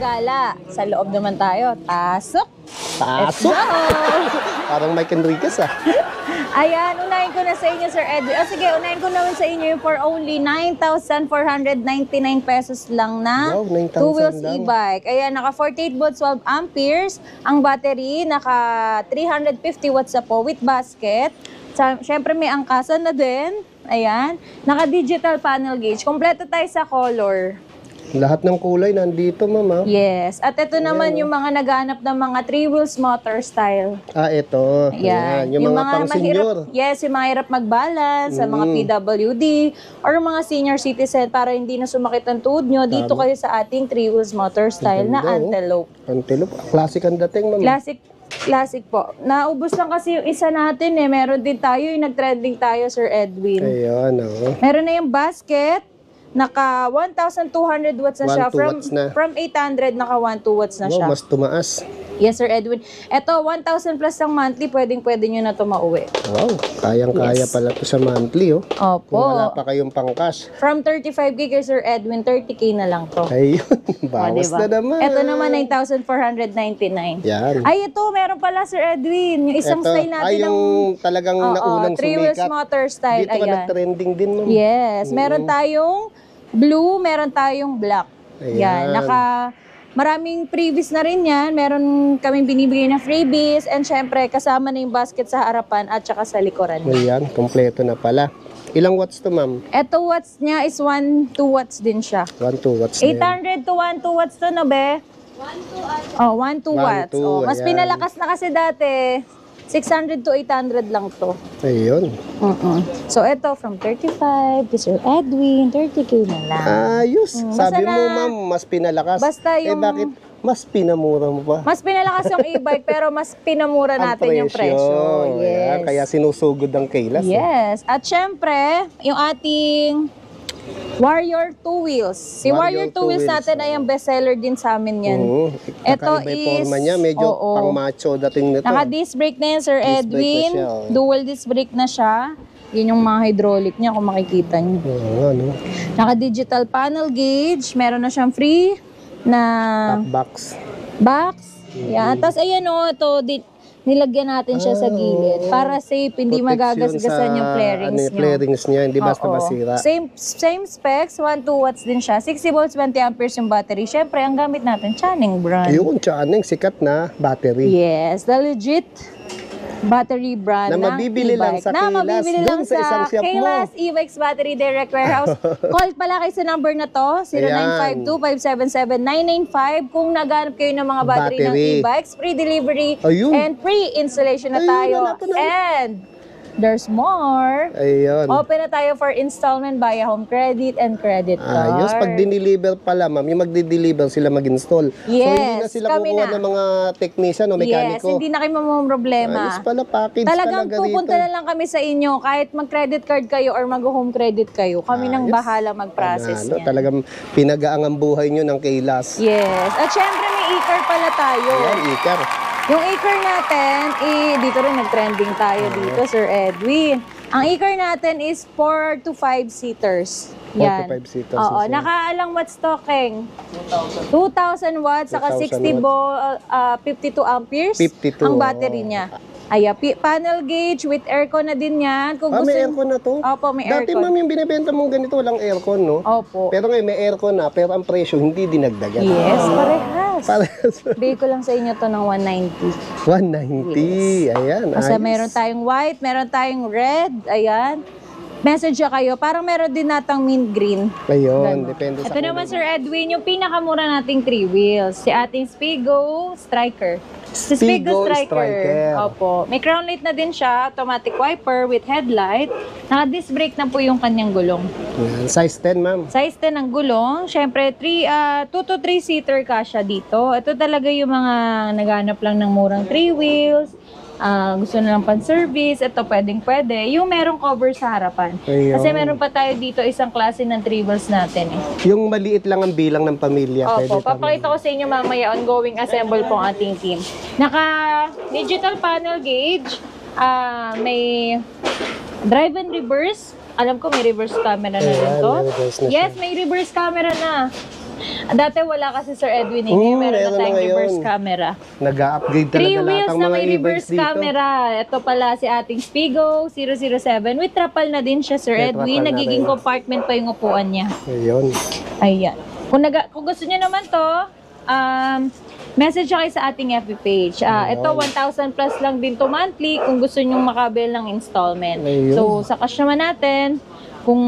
gala. Sa loob naman tayo. Tasok! Tasok! Parang Mike Enriquez ah. Ayan, unahin ko na sa inyo, Sir Edwin. O sige, unahin ko naman sa inyo yung for only 9,499 pesos lang na Wow, 9,000 two-wheels lang. e-bike. Ayan, naka 48 volts, 12 amperes. Ang battery, naka 350 watts na po with basket. Siyempre may angkasan na din. Ayan, naka digital panel gauge. Kompleto tayo sa color. Lahat ng kulay nandito, ma'am. Yes. At ito naman yung mga naghanap ng mga 3 wheels motor style. Ah, ito. Ayan. Ayan. Yung mga pang-senior. Yes, yung mga hirap mag-balance sa mga PWD or mga senior citizen para hindi na sumakit ang tuhod nyo. Dito kayo sa ating 3 wheels motor style na Antelope. Antelope. Classic ang dating, ma'am. Classic po. Naubos lang kasi yung isa natin eh. Meron din tayo, yung nag-trending tayo, Sir Edwin. Ayan, Meron na yung basket. Naka 1,200 watts na siya. From 800, naka 1,2 watts na siya. Wow, mas tumaas. Yes, Sir Edwin. Ito, 1,000 plus ang monthly. Pwede nyo na ito mauwi. Wow, kayang-kaya pala ito sa monthly, oh. Opo. Kung wala pa kayong pang-cash. From 35K kay Sir Edwin, 30K na lang to. Ayun, bawas diba? na naman. Ito naman, 9,499. Yan. Ay, ito, meron pala, Sir Edwin. Yung isang style natin yung talagang naunang 3 wheels sumikat. motor style. Dito ka nag-trending din, ma'am. Yes. Meron tayong blue, meron tayong black. Ayan. Yan. Maraming freebies na rin yan. Meron kaming binibigay na freebies. And syempre, kasama na yung basket sa harapan at saka sa likuran. Ayan, kompleto na pala. Ilang watts to, ma'am? Ito watts niya is 1-2 watts din siya. 1-2 watts na yan. 800 to 1-2 watts to na, be? 1-2 watts. Mas ayan. pinalakas na kasi dati. 600 to 800 lang to. Ayun. So, ito from 35 to Sir Edwin, 30K na lang. Ayos. Sabi mo, ma'am, mas pinalakas. Basta yung... bakit mas pinamura mo pa? Mas pinalakas yung e-bike pero mas pinamura natin yung presyo. Yes. Ayan, kaya sinusugod ang Kaylas. Yes. At syempre, yung ating Warrior 2 wheels. Si Warrior 2 wheels natin ay ang bestseller din sa amin yan. Ito is forma niya, medyo pang macho dating nito. Naka-disc brake na yan, Sir Edwin. Dual disc brake na siya. Yun yung mga hydraulic niya kung makikita niyo. Naka-digital panel gauge. Meron na siyang free na top box. Yan. Tapos ayan o, ito nilagyan natin siya sa gilid para safe, hindi magagasgasan yung flarings niyo. Flarings niya, hindi basta masira. Same specs, 1-2 watts din siya. 60 volts, 20 amperes yung battery. Syempre, ang gamit natin, Channing brand. Yung Channing, sikat na battery. Yes, the legit battery brand na mabibili lang sa Kaylas, sa isang shop mo. Kaylas e-bikes battery direct warehouse. Call pala kayo sa number na to, 0952-577-995. Kung naghanap kayo ng mga battery ng e-bikes, free delivery and free installation na tayo. And there's more. Ayun. Open na tayo for installment via home credit and credit card. Ayos. Pag diniliver pala, ma'am, yung magdi-deliver sila mag-install. Yes. So, hindi na sila kukuha ng mga technician o mekaniko. Yes, hindi na kayo mamumroblema. Ayos pala, package talagang talaga pupunta na lang kami sa inyo. Kahit mag-credit card kayo or mag-home credit kayo, kami nang bahala mag-process niyan. Talagang pinagaang ang buhay nyo ng Kaylas. Yes. At syempre, may e-car pala tayo. Ayan, e-car. Yung e-car natin, dito rin nag-trending tayo dito, Sir Edwin. Ang e-car natin is 4 to 5 seaters. 4 to 5 seaters. Oo, nakaalang watts talking? 2,000 watts, saka 52 amperes 52, ang battery niya. Ayan, panel gauge with aircon na din yan. Kung gusto, may aircon na to? Opo, may aircon. Dati, ma'am, yung binibenta mong ganito, walang aircon, no? Opo. Pero ngayon, may aircon na, pero ang presyo hindi dinagdagan. Yes, parehas. Parehas. Bigay ko lang sa inyo to ng 190. 190. Yes. Ayan, Kasi meron tayong white, meron tayong red. Ayan. Message kayo. Parang meron din natang mint green. Ayun, depende sa Ito naman, Sir Edwin, yung pinakamura nating 3 wheels. Si ating Spigo Striker. Si Spigo Striker. Opo. May crown light na din siya. Automatic wiper with headlight. Naka-disc brake na po yung kanyang gulong. Yan. Size 10, ma'am. Size 10 ang gulong. Siyempre, 2 to 3 seater kasya dito. Ito talaga yung mga naghanap lang ng murang 3 wheels. Gusto na lang pan-service, ito pwedeng-pwede. Yung merong cover sa harapan. Ayun. Kasi meron pa tayo dito isang klase ng 3 wheels natin eh. Yung maliit lang ang bilang ng pamilya. Opo, papakita ko sa inyo mamaya ongoing assemble po ang ating team. Naka-digital panel gauge, may drive and reverse. Alam ko may reverse camera na rin to. Yes, may reverse camera na. Dati wala kasi Sir Edwin, ngayon meron na tayong reverse camera. Nag-a-upgrade 3 talaga lahat wheels ang na mga may e-bikes reverse dito. camera. Ito pala si ating Spigo 007 with trapal na din siya, Sir May Edwin. trapal na Nagiging rin. compartment pa yung upuan niya. Ayun. Ayan. Kung gusto niyo naman to, message kayo sa ating FB page. Ito, 1,000 plus lang din to monthly kung gusto niyo makabil ng installment. Ayun. So, sa cash naman natin, kung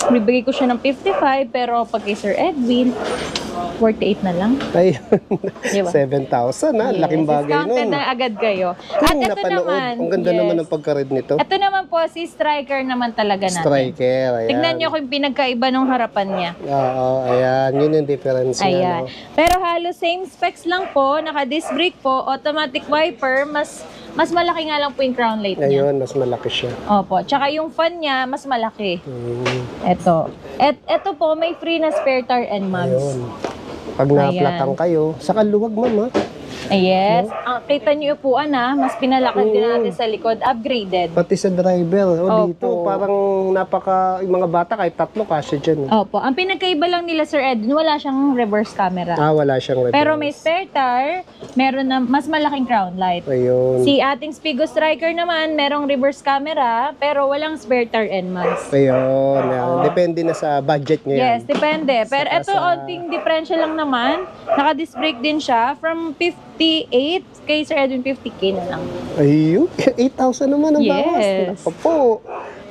bibigay ko siya ng 55, pero pag kay Sir Edwin, 48 na lang. Ayun. Diba? 7,000 ha. Laking bagay Discounted nun. na agad kayo. At Kung ito napanood, naman, ang ganda yes. naman ng pagka-red nito. Ito naman po, si Striker naman talaga natin. Striker, ayan. Tignan nyo kung pinagkaiba ng harapan niya. Oo, ayan. Yun yung difference niya. Ayan. No? Pero halos same specs lang po, naka-disc brake po, automatic wiper, mas malaki nga lang po yung crown light niya. Ayun, mas malaki siya. Opo. Tsaka yung fan niya, mas malaki. Ito. Ito po, may free na spare tire and mugs. Ayun. Pag naplatang kayo, saka luwag ma'am ha. Yes. Kita niyo yung upuan mas pinalakad din natin sa likod. Upgraded. Pati sa driver. O Opo. dito, parang yung mga bata kahit tatlo kasi dyan. Opo. Ang pinagkaiba lang nila, Sir Edwin, wala siyang reverse camera. Wala siyang reverse. Pero may spare tire, meron na mas malaking crown light. Ayun. Si ating Spigo Striker naman, merong reverse camera, pero walang spare tire and mugs. Ayun. Yan. Depende na sa budget niya yan. Yes, depende. Pero Saka ito, onting differential lang naman. Naka-disc brake din siya. From 58 kay Sir Edwin, 50K na lang. Ayun. 8,000 naman ang bawas. Yes. Opo.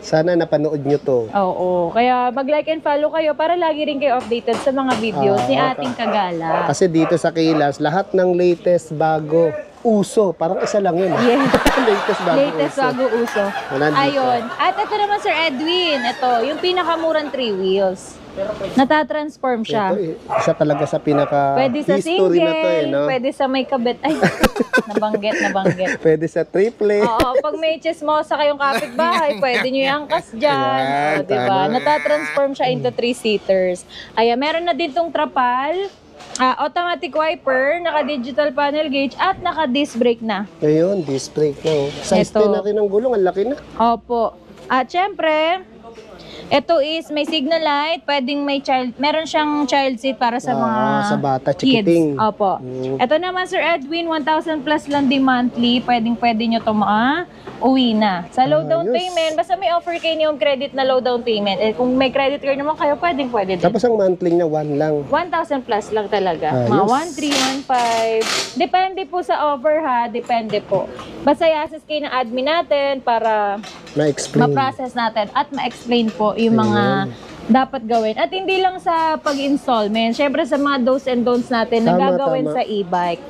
Sana napanood nyo to. Oo. Kaya mag-like and follow kayo para lagi rin kayo updated sa mga videos ni ating Kagala. Kasi dito sa Kilas, lahat ng latest bago uso. Parang isa lang yun. Yes. Latest bago Latest uso. bago uso. Nandito. Ayun. At ito naman, Sir Edwin. Ito, yung pinakamurang 3 wheels. Natatransform siya. Ito, isa talaga sa pinaka Pwede sa history single, na to no? pwede sa may kabit. Ay, nabanggit. Pwede sa triple. Oo, pag may chismosa kayong kapitbahay, pwede nyo iangkas dyan. Ayan, O, diba? tama. Natatransform siya into 3-seaters. Ayan, meron na din tong trapal, automatic wiper, naka-digital panel gauge, at naka-disc brake na. Ayun, disc brake na. Size Ito. 10 na rin ang gulong. Ang laki na. Opo. At syempre, ito is may signal light, pwedeng may meron siyang child seat para sa mga sa bata, kids. chikiting. Opo. Ito naman, Sir Edwin, 1,000 plus lang din monthly, pwede nyo ito uwi na. Sa low down Ayos. payment, basta may offer kayo ni Home Credit na low down payment. Kung may credit card naman kayo, pwede din. Tapos ang monthly niya, 1 lang. 1,000 plus lang talaga. Ayos. Mga 1,315. Depende po sa offer ha. Depende po. Basta i-assist kayo ng admin natin para Na-explain. ma-process natin at ma-explain po yung mga dapat gawin. At hindi lang sa pag-installment. Syempre sa mga do's and don'ts natin na Tama, gagawin tama. sa e-bike.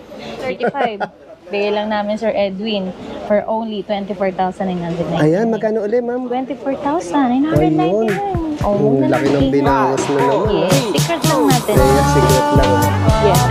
35. Bigay lang namin, Sir Edwin, for only 24,999. Ayan, magkano ulit, ma'am? 24,999. Oh, Ang laki ng binawas na naman. Yes, secret lang natin. Kaya secret lang. Yes.